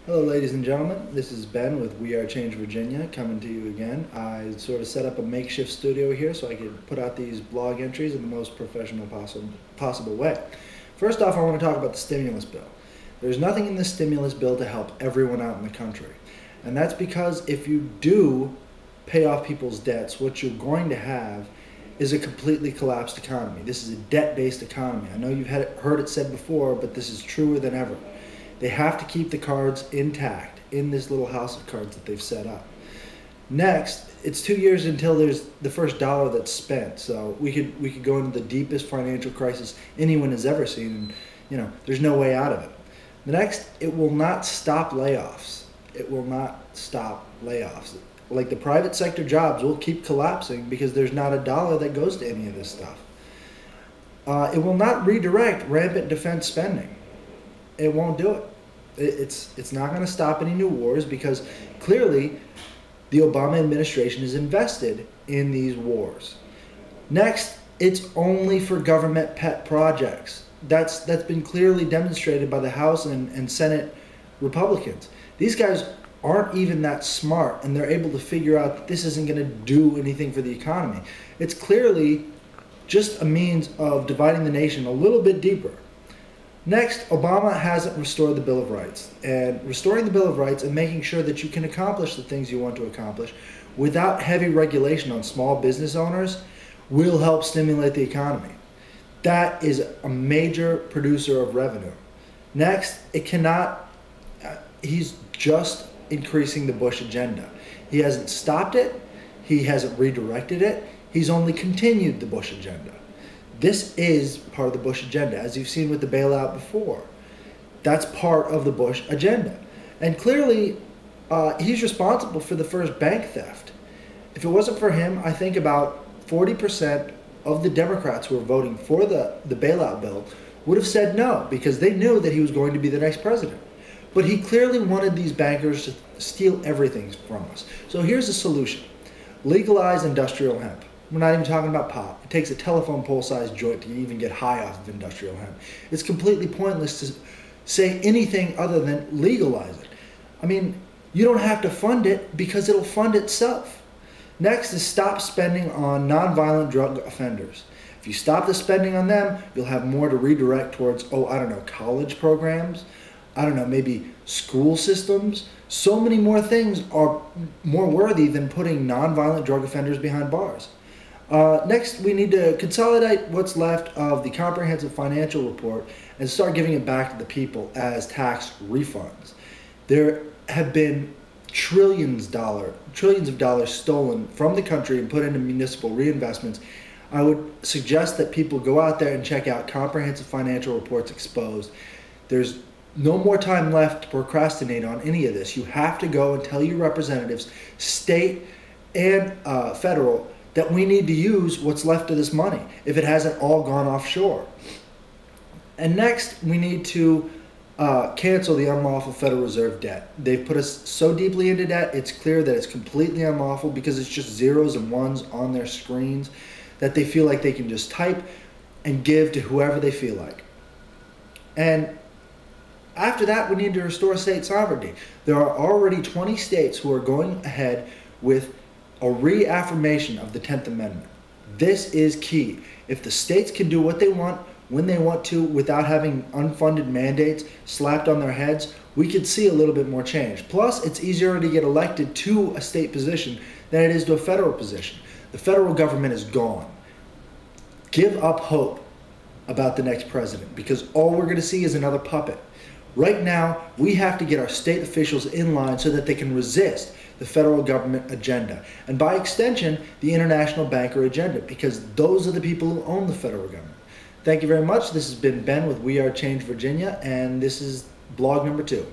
Hello ladies and gentlemen, this is Ben with We Are Change Virginia coming to you again. I sort of set up a makeshift studio here so I could put out these blog entries in the most professional possible way. First off, I want to talk about the stimulus bill. There's nothing in this stimulus bill to help everyone out in the country. And that's because if you do pay off people's debts, what you're going to have is a completely collapsed economy. This is a debt-based economy. I know you've heard it said before, but this is truer than ever. They have to keep the cards intact in this little house of cards that they've set up. Next, it's 2 years until there's the first dollar that's spent. So we could go into the deepest financial crisis anyone has ever seen, and there's no way out of it. The next, it will not stop layoffs. It will not stop layoffs. Like the private sector jobs will keep collapsing because there's not a dollar that goes to any of this stuff. It will not redirect rampant defense spending. It won't do it. It's not going to stop any new wars because clearly the Obama administration is invested in these wars. Next, it's only for government pet projects. That's been clearly demonstrated by the House and Senate Republicans. These guys aren't even that smart, and they're able to figure out that this isn't going to do anything for the economy. It's clearly just a means of dividing the nation a little bit deeper. Next, Obama hasn't restored the Bill of Rights. And restoring the Bill of Rights and making sure that you can accomplish the things you want to accomplish without heavy regulation on small business owners will help stimulate the economy. That is a major producer of revenue. Next, he's just increasing the Bush agenda. He hasn't stopped it. He hasn't redirected it. He's only continued the Bush agenda. This is part of the Bush agenda, as you've seen with the bailout before. That's part of the Bush agenda. And clearly, he's responsible for the first bank theft. If it wasn't for him, I think about 40% of the Democrats who were voting for the bailout bill would have said no, because they knew that he was going to be the next president. But he clearly wanted these bankers to steal everything from us. So here's the solution. Legalize industrial hemp. We're not even talking about pot. It takes a telephone pole-sized joint to even get high off of industrial hemp. It's completely pointless to say anything other than legalize it. I mean, you don't have to fund it because it'll fund itself. Next is stop spending on nonviolent drug offenders. If you stop the spending on them, you'll have more to redirect towards, college programs, maybe school systems. So many more things are more worthy than putting nonviolent drug offenders behind bars. Next, we need to consolidate what's left of the comprehensive financial report and start giving it back to the people as tax refunds. There have been trillions of dollars stolen from the country and put into municipal reinvestments. I would suggest that people go out there and check out Comprehensive Financial Reports Exposed. There's no more time left to procrastinate on any of this. You have to go and tell your representatives, state and federal, that we need to use what's left of this money if it hasn't all gone offshore. And next, we need to cancel the unlawful Federal Reserve debt. They've put us so deeply into debt, it's clear that it's completely unlawful because it's just zeros and ones on their screens that they feel like they can just type and give to whoever they feel like. And after that, we need to restore state sovereignty. There are already 20 states who are going ahead with a reaffirmation of the 10th Amendment. This is key. If the states can do what they want, when they want to, without having unfunded mandates slapped on their heads, we could see a little bit more change. Plus, it's easier to get elected to a state position than it is to a federal position. The federal government is gone. Give up hope about the next president, because all we're going to see is another puppet. Right now, we have to get our state officials in line so that they can resist the federal government agenda, and by extension, the international banker agenda, because those are the people who own the federal government. Thank you very much. This has been Ben with We Are Change Virginia, and this is blog number 2.